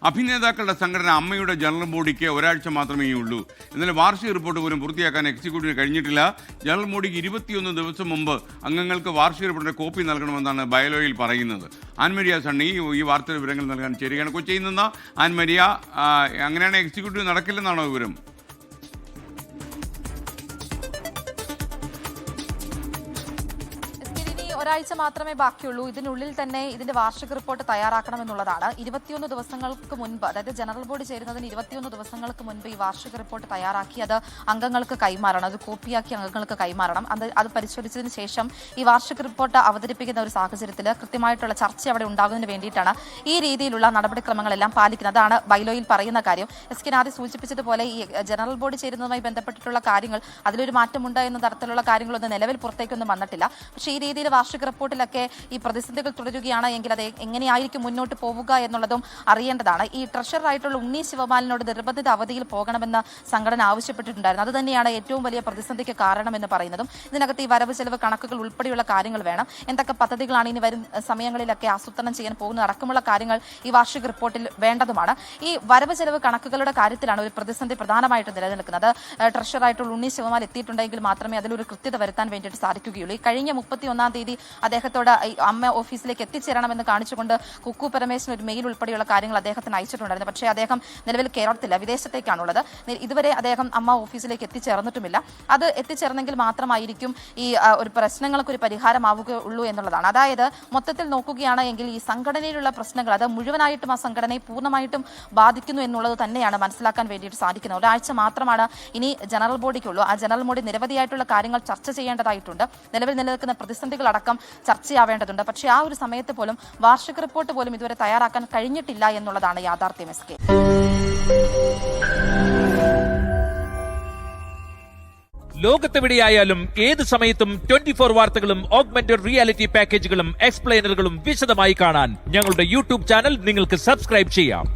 അഭിനേതാക്കളുടെ സംഘടന അമ്മയുടെ ജനറൽ ബോഡിക്ക് ഒരാഴ്ച മാത്രമേ ഉള്ളൂ. എന്നാൽ വാർഷിക റിപ്പോർട്ട് പോലും പൂർത്തിയാക്കാൻ എക്സിക്യൂട്ടീവിന് കഴിഞ്ഞിട്ടില്ല. ജനറൽ ബോഡിക്ക് 21 ദിവസം മുമ്പ് അംഗങ്ങൾക്ക് വാർഷിക റിപ്പോർട്ടിന്റെ കോപ്പി നൽകണമെന്നാണ് ബയലോയിൽ പറയുന്നത്. ആൻമരിയ സണ്ണി ഈ വാർത്തയുടെ വിവരങ്ങൾ നൽകാൻ ചേരുകയാണ്. കൊച്ചിയിൽ നിന്ന് ആൻമരിയ, അങ്ങനെയാണ് എക്സിക്യൂട്ടീവ് നടക്കില്ലെന്നാണോ വിവരം? ഒരാഴ്ച മാത്രമേ ബാക്കിയുള്ളൂ. ഇതിനുള്ളിൽ തന്നെ ഇതിന്റെ വാർഷിക റിപ്പോർട്ട് തയ്യാറാക്കണമെന്നുള്ളതാണ്. 21 ദിവസങ്ങൾക്ക് മുൻപ്, അതായത് ജനറൽ ബോഡി ചേരുന്നതിന് 21 ദിവസങ്ങൾക്ക് മുൻപ് ഈ വാർഷിക റിപ്പോർട്ട് തയ്യാറാക്കി അത് അംഗങ്ങൾക്ക് കൈമാറണം, അത് കോപ്പിയാക്കി അംഗങ്ങൾക്ക് കൈമാറണം. അത് പരിശോധിച്ചതിന് ശേഷം ഈ വാർഷിക റിപ്പോർട്ട് അവതരിപ്പിക്കുന്ന ഒരു സാഹചര്യത്തിൽ കൃത്യമായിട്ടുള്ള ചർച്ച അവിടെ ഉണ്ടാകുന്നതിന് വേണ്ടിയിട്ടാണ് ഈ രീതിയിലുള്ള നടപടിക്രമങ്ങളെല്ലാം പാലിക്കുന്നത്. അതാണ് ബൈലോയിൽ പറയുന്ന കാര്യം. എസ് കെ ആദ്യം സൂചിപ്പിച്ചതുപോലെ ഈ ജനറൽ ബോഡി ചേരുന്നതുമായി ബന്ധപ്പെട്ടിട്ടുള്ള കാര്യങ്ങൾ, അതിലൊരു മാറ്റമുണ്ട് എന്ന തരത്തിലുള്ള കാര്യങ്ങളൊന്നും നിലവിൽ പുറത്തേക്കൊന്നും വന്നിട്ടില്ല. പക്ഷേ ഈ രീതിയിൽ വാർഷിക റിപ്പോർട്ടിലൊക്കെ ഈ പ്രതിസന്ധികൾ തുടരുകയാണ് എങ്കിൽ അത് എങ്ങനെയായിരിക്കും മുന്നോട്ട് പോവുക എന്നുള്ളതും അറിയേണ്ടതാണ്. ഈ ട്രഷററായിട്ടുള്ള ഉണ്ണി ശിവപാലിനോട് നിർബന്ധിത അവധിയിൽ പോകണമെന്ന് സംഘടന ആവശ്യപ്പെട്ടിട്ടുണ്ടായിരുന്നു. അത് തന്നെയാണ് ഏറ്റവും വലിയ പ്രതിസന്ധിക്ക് കാരണമെന്ന് പറയുന്നതും. ഇതിനകത്ത് ഈ വരവ് ചെലവ് കണക്കുകൾ ഉൾപ്പെടെയുള്ള കാര്യങ്ങൾ വേണം. എന്തൊക്കെ പദ്ധതികളാണ് ഇനി വരും സമയങ്ങളിലൊക്കെ ആസൂത്രണം ചെയ്യാൻ പോകുന്നത് അടക്കമുള്ള കാര്യങ്ങൾ ഈ വാർഷിക റിപ്പോർട്ടിൽ വേണ്ടതുമാണ്. ഈ വരവ് ചെലവ് കണക്കുകളുടെ കാര്യത്തിലാണ് ഒരു പ്രതിസന്ധി പ്രധാനമായിട്ട് നിലനിൽക്കുന്നത്. ട്രഷററായിട്ടുള്ള ഉണ്ണി ശിവപാൽ എത്തിയിട്ടുണ്ടെങ്കിൽ മാത്രമേ അതിലൊരു കൃത്യത വരുത്താൻ വേണ്ടിയിട്ട് സാധിക്കുകയുള്ളൂ. ഈ കഴിഞ്ഞ 31-ാം തീയതി അദ്ദേഹത്തോട് അമ്മ ഓഫീസിലേക്ക് എത്തിച്ചേരണമെന്ന് കാണിച്ചുകൊണ്ട് കുക്കു പരമേശ്വരൻ ഒരു മെയിൽ ഉൾപ്പെടെയുള്ള കാര്യങ്ങൾ അദ്ദേഹത്തിന് അയച്ചിട്ടുണ്ടായിരുന്നു. പക്ഷേ അദ്ദേഹം നിലവിൽ കേരളത്തില്ല, വിദേശത്തേക്കാണുള്ളത്. ഇതുവരെ അദ്ദേഹം അമ്മ ഓഫീസിലേക്ക് എത്തിച്ചേർന്നിട്ടുമില്ല. അത് എത്തിച്ചേർന്നെങ്കിൽ മാത്രമായിരിക്കും ഈ ഒരു പ്രശ്നങ്ങൾക്ക് ഒരു പരിഹാരമാവുകയുള്ളൂ എന്നുള്ളതാണ്. അതായത് മൊത്തത്തിൽ നോക്കുകയാണ് എങ്കിൽ ഈ സംഘടനയിലുള്ള പ്രശ്നങ്ങൾ അത് മുഴുവനായിട്ടും ആ സംഘടനയെ പൂർണ്ണമായിട്ടും ബാധിക്കുന്നു എന്നുള്ളത് തന്നെയാണ് മനസ്സിലാക്കാൻ വേണ്ടിയിട്ട് സാധിക്കുന്നത്. ഒരാഴ്ച മാത്രമാണ് ഇനി ജനറൽ ബോഡിക്കുള്ളൂ. ആ ജനറൽ ബോഡി നിരവധിയായിട്ടുള്ള കാര്യങ്ങൾ ചർച്ച ചെയ്യേണ്ടതായിട്ടുണ്ട്. നിലവിൽ നിലനിൽക്കുന്ന പ്രതിസന്ധികളടക്കം ചർച്ചയാവേണ്ടതുണ്ട്. പക്ഷേ ആ ഒരു സമയത്ത് പോലും വാർഷിക റിപ്പോർട്ട് പോലും ഇതുവരെ തയ്യാറാക്കാൻ കഴിഞ്ഞിട്ടില്ല എന്നുള്ളതാണ് യാഥാർത്ഥ്യം. എസ് കെ ലോകത്തെവിടെയായാലും ഏത് സമയത്തും 24 വാർത്തകളും ഓഗ്മെന്റഡ് റിയാലിറ്റി പാക്കേജുകളും എക്സ്പ്ലെയിനറുകളും വിശദമായി കാണാൻ ഞങ്ങളുടെ യൂട്യൂബ് ചാനൽ നിങ്ങൾക്ക് സബ്സ്ക്രൈബ് ചെയ്യാം.